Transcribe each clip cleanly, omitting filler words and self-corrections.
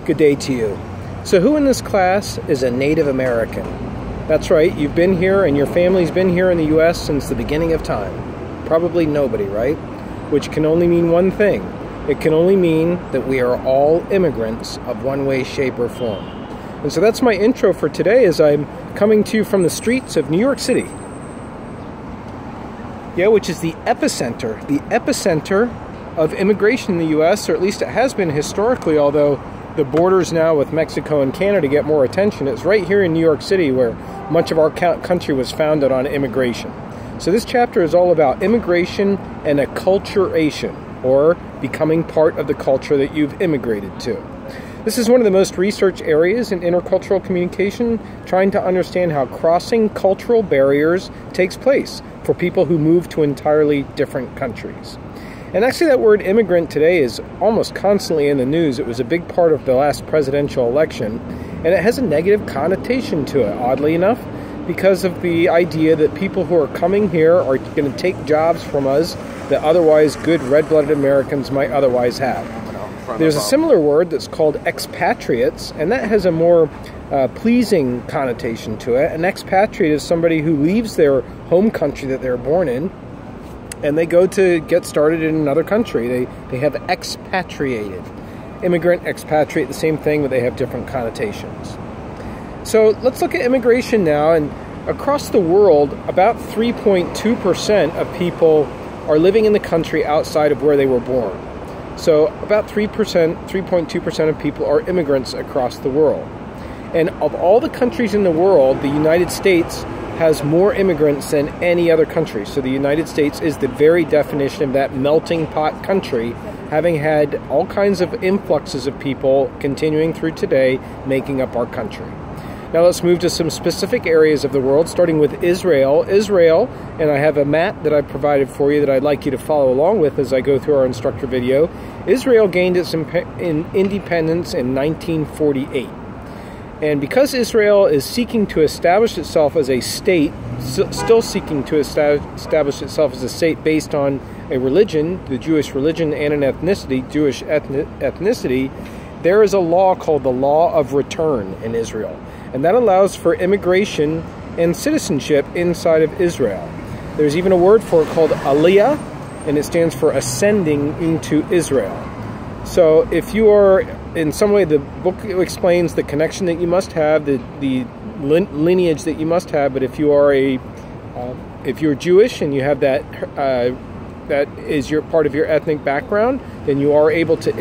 Good day to you. So who in this class is a Native American? That's right, you've been here and your family's been here in the U.S. since the beginning of time. Probably nobody, right? Which can only mean one thing. It can only mean that we are all immigrants of one way, shape, or form. And so that's my intro for today as I'm coming to you from the streets of New York City. Yeah, which is the epicenter of immigration in the U.S., or at least it has been historically, although the borders now with Mexico and Canada get more attention. It's right here in New York City where much of our country was founded on immigration. So this chapter is all about immigration and acculturation, or becoming part of the culture that you've immigrated to. This is one of the most researched areas in intercultural communication, trying to understand how crossing cultural barriers takes place for people who move to entirely different countries. And actually that word immigrant today is almost constantly in the news. It was a big part of the last presidential election, and it has a negative connotation to it, oddly enough, because of the idea that people who are coming here are going to take jobs from us that otherwise good red-blooded Americans might otherwise have. There's a similar word that's called expatriates, and that has a more pleasing connotation to it. An expatriate is somebody who leaves their home country that they're born in, and they go to get started in another country. They have expatriated. Immigrant, expatriate, the same thing, but they have different connotations. So let's look at immigration now. And across the world, about 3.2% of people are living in the country outside of where they were born. So about 3.2% of people are immigrants across the world. And of all the countries in the world, the United States has more immigrants than any other country. So the United States is the very definition of that melting pot country, having had all kinds of influxes of people continuing through today, making up our country. Now let's move to some specific areas of the world, starting with Israel. Israel, and I have a map that I provided for you that I'd like you to follow along with as I go through our instructor video. Israel gained its independence in 1948. And because Israel is seeking to establish itself as a state, still seeking to establish itself as a state based on a religion, the Jewish religion, and an ethnicity, Jewish ethnicity, there is a law called the Law of Return in Israel. And that allows for immigration and citizenship inside of Israel. There's even a word for it called Aliyah, and it stands for ascending into Israel. So if you are, in some way, the book explains the connection that you must have, the lineage that you must have, but if you are if you're Jewish and you have that is your part of your ethnic background, then you are able to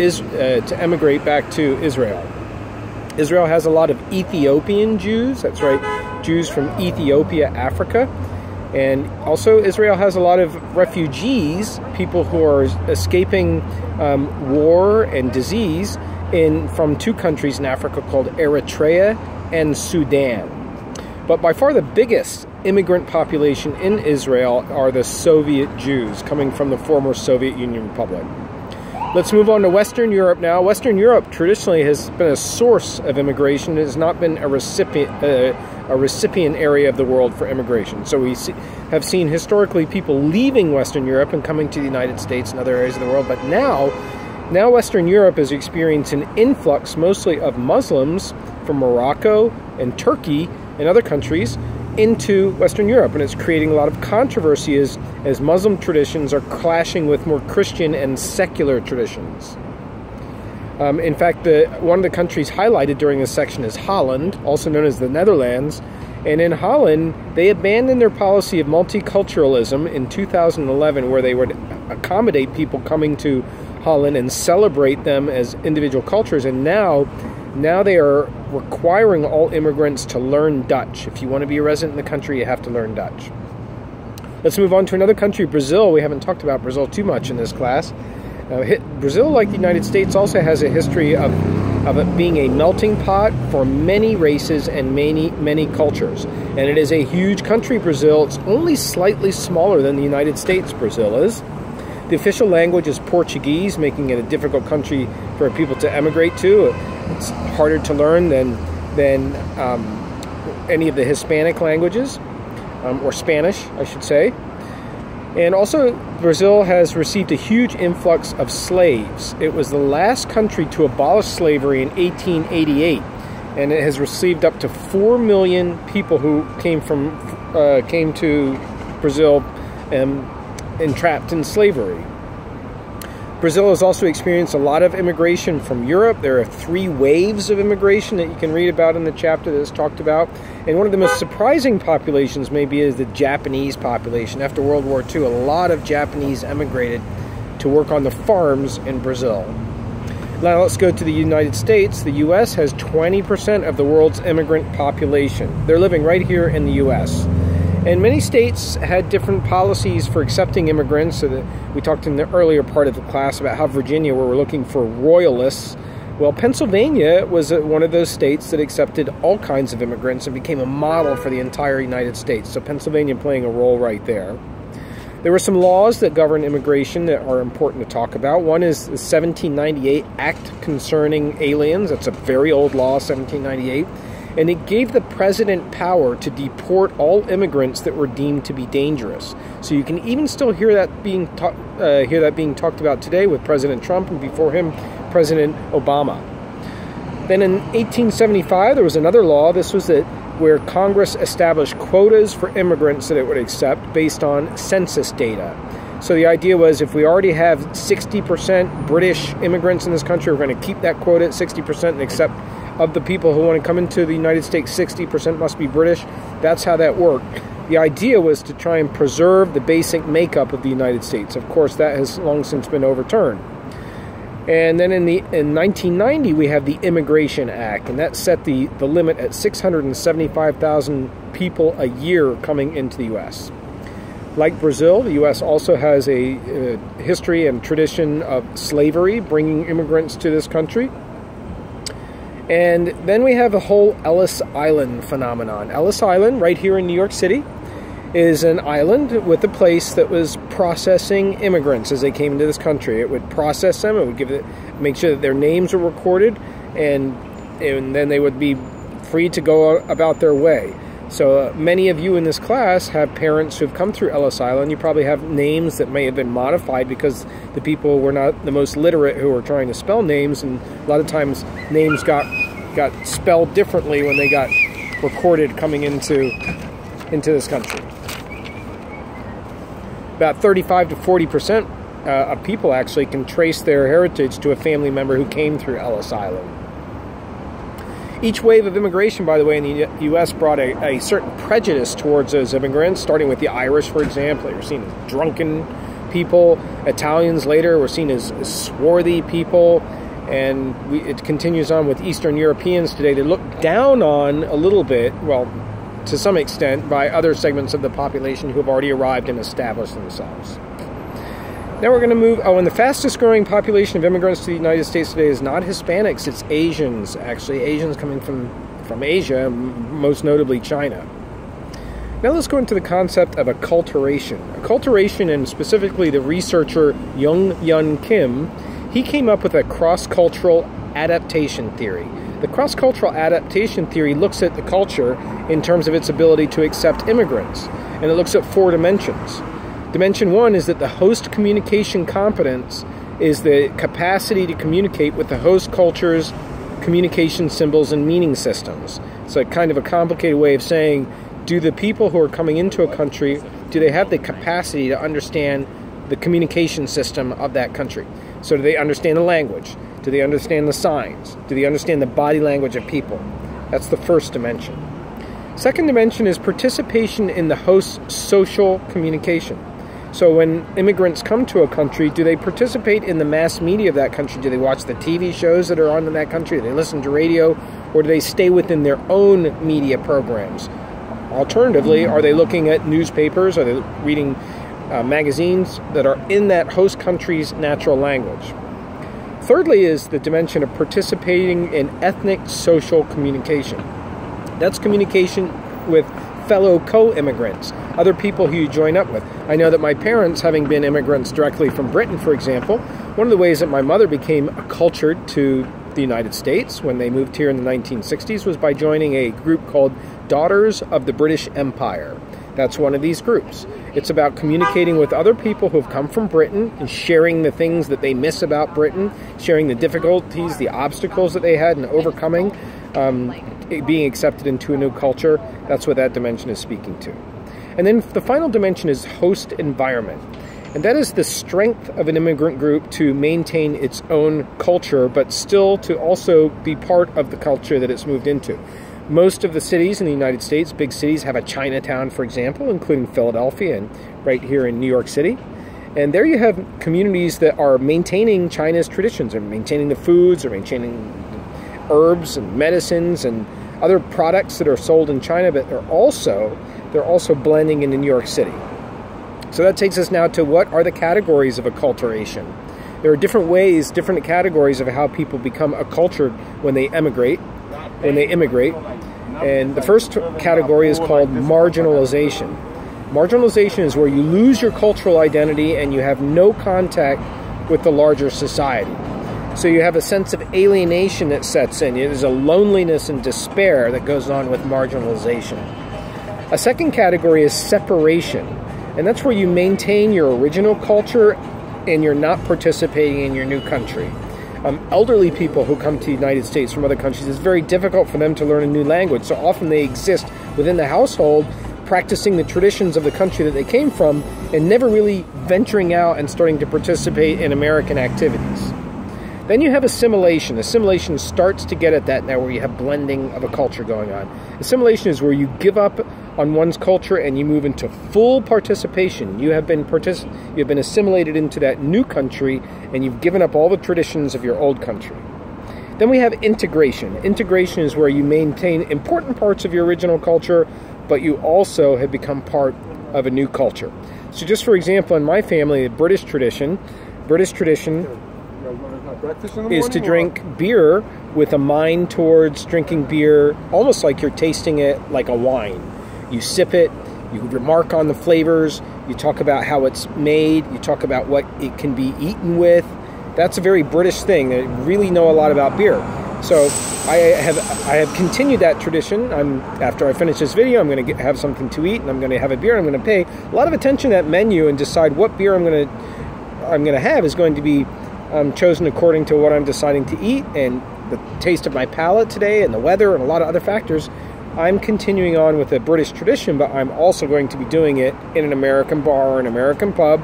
emigrate back to Israel. Israel has a lot of Ethiopian Jews, that's right, Jews from Ethiopia, Africa. And also Israel has a lot of refugees, people who are escaping war and disease from two countries in Africa called Eritrea and Sudan. But by far the biggest immigrant population in Israel are the Soviet Jews coming from the former Soviet Union Republic. Let's move on to Western Europe now. Western Europe traditionally has been a source of immigration. It has not been a recipient area of the world for immigration. So we have seen historically people leaving Western Europe and coming to the United States and other areas of the world. But now Western Europe is experiencing an influx mostly of Muslims from Morocco and Turkey and other countries into Western Europe, and it's creating a lot of controversy as Muslim traditions are clashing with more Christian and secular traditions. In fact, one of the countries highlighted during this section is Holland, also known as the Netherlands. And in Holland, they abandoned their policy of multiculturalism in 2011, where they would accommodate people coming to Holland and celebrate them as individual cultures. And now they are requiring all immigrants to learn Dutch. If you want to be a resident in the country, you have to learn Dutch. Let's move on to another country, Brazil. We haven't talked about Brazil too much in this class. Brazil, like the United States, also has a history of it being a melting pot for many races and many cultures. And it is a huge country, Brazil. It's only slightly smaller than the United States, Brazil is. The official language is Portuguese, making it a difficult country for people to emigrate to. It's harder to learn than any of the Hispanic languages, or Spanish, I should say. And also, Brazil has received a huge influx of slaves. It was the last country to abolish slavery in 1888, and it has received up to 4 million people who came to Brazil entrapped in slavery. Brazil has also experienced a lot of immigration from Europe. There are 3 waves of immigration that you can read about in the chapter that's talked about. And one of the most surprising populations maybe is the Japanese population. After World War II, a lot of Japanese emigrated to work on the farms in Brazil. Now let's go to the United States. The U.S. has 20% of the world's immigrant population. They're living right here in the U.S. And many states had different policies for accepting immigrants. So we talked in the earlier part of the class about how Virginia, where we're looking for royalists. Well, Pennsylvania was one of those states that accepted all kinds of immigrants and became a model for the entire United States. So Pennsylvania playing a role right there. There were some laws that govern immigration that are important to talk about. One is the 1798 Act Concerning Aliens. That's a very old law, 1798. And it gave the president power to deport all immigrants that were deemed to be dangerous. So you can even still hear that being talked about today with President Trump and before him, President Obama. Then in 1875, there was another law. This was where Congress established quotas for immigrants that it would accept based on census data. So the idea was if we already have 60% British immigrants in this country, we're going to keep that quota at 60% and accept of the people who want to come into the United States, 60% must be British. That's how that worked. The idea was to try and preserve the basic makeup of the United States. Of course, that has long since been overturned. And then in 1990, we have the Immigration Act, and that set the limit at 675,000 people a year coming into the U.S. Like Brazil, the U.S. also has a history and tradition of slavery, bringing immigrants to this country. And then we have the whole Ellis Island phenomenon. Ellis Island, right here in New York City, is an island with a place that was processing immigrants as they came into this country. It would process them, it would make sure that their names were recorded, and then they would be free to go about their way. So many of you in this class have parents who've come through Ellis Island. You probably have names that may have been modified because the people were not the most literate who were trying to spell names, and a lot of times names got spelled differently when they got recorded coming into this country. About 35 to 40% of people actually can trace their heritage to a family member who came through Ellis Island. Each wave of immigration, by the way, in the U.S. brought a certain prejudice towards those immigrants, starting with the Irish, for example. They were seen as drunken people. Italians later were seen as swarthy people. And it continues on with Eastern Europeans today. They look down on a little bit, well, to some extent, by other segments of the population who have already arrived and established themselves. Now we're going to move, and the fastest growing population of immigrants to the United States today is not Hispanics, it's Asians, actually. Asians coming from Asia, most notably China. Now let's go into the concept of acculturation. Acculturation, and specifically the researcher Young Yun Kim, he came up with a cross-cultural adaptation theory. The cross-cultural adaptation theory looks at the culture in terms of its ability to accept immigrants, and it looks at 4 dimensions. Dimension 1 is that the host communication competence is the capacity to communicate with the host culture's communication symbols and meaning systems. It's a kind of a complicated way of saying, do the people who are coming into a country, do they have the capacity to understand the communication system of that country? So do they understand the language? Do they understand the signs? Do they understand the body language of people? That's the first dimension. Second dimension is participation in the host's social communication. So when immigrants come to a country, do they participate in the mass media of that country? Do they watch the TV shows that are on in that country? Do they listen to radio? Or do they stay within their own media programs? Alternatively, are they looking at newspapers? Are they reading magazines that are in that host country's natural language? Thirdly is the dimension of participating in ethnic social communication. That's communication with fellow co-immigrants, other people who you join up with. I know that my parents, having been immigrants directly from Britain, for example, one of the ways that my mother became accultured to the United States when they moved here in the 1960s was by joining a group called Daughters of the British Empire. That's one of these groups. It's about communicating with other people who have come from Britain and sharing the things that they miss about Britain, sharing the difficulties, the obstacles that they had and overcoming, being accepted into a new culture. That's what that dimension is speaking to. And then the final dimension is host environment. And that is the strength of an immigrant group to maintain its own culture, but still to also be part of the culture that it's moved into. Most of the cities in the United States, big cities, have a Chinatown, for example, including Philadelphia and right here in New York City. And there you have communities that are maintaining China's traditions, or maintaining the foods, or maintaining herbs and medicines and other products that are sold in China, but they're also blending into New York City. So that takes us now to what are the categories of acculturation. There are different ways, different categories of how people become accultured when they immigrate. And the first category is called marginalization. Marginalization is where you lose your cultural identity and you have no contact with the larger society. So you have a sense of alienation that sets in. There's a loneliness and despair that goes on with marginalization. A second category is separation. And that's where you maintain your original culture and you're not participating in your new country. Elderly people who come to the United States from other countries, it's very difficult for them to learn a new language. So often they exist within the household, practicing the traditions of the country that they came from and never really venturing out and starting to participate in American activities. Then you have assimilation. Assimilation starts to get at that now, where you have blending of a culture going on. Assimilation is where you give up on one's culture and you move into full participation. You have been assimilated into that new country and you've given up all the traditions of your old country. Then we have integration. Integration is where you maintain important parts of your original culture, but you also have become part of a new culture. So just for example, in my family, the British tradition is to drink beer with a mind towards drinking beer almost like you're tasting it like a wine. You sip it, you remark on the flavors, you talk about how it's made, you talk about what it can be eaten with. That's a very British thing. They really know a lot about beer. So I have continued that tradition. After I finish this video, I'm going to have something to eat and I'm going to have a beer and I'm going to pay a lot of attention to that menu and decide what beer I'm going to have is going to be chosen according to what I'm deciding to eat and the taste of my palate today and the weather and a lot of other factors. I'm continuing on with a British tradition, but I'm also going to be doing it in an American bar or an American pub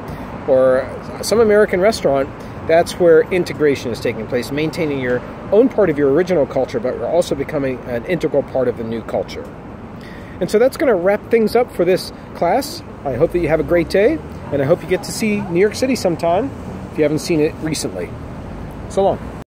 or some American restaurant. That's where integration is taking place, maintaining your own part of your original culture, but you're also becoming an integral part of the new culture. And so that's going to wrap things up for this class. I hope that you have a great day, and I hope you get to see New York City sometime if you haven't seen it recently. So long.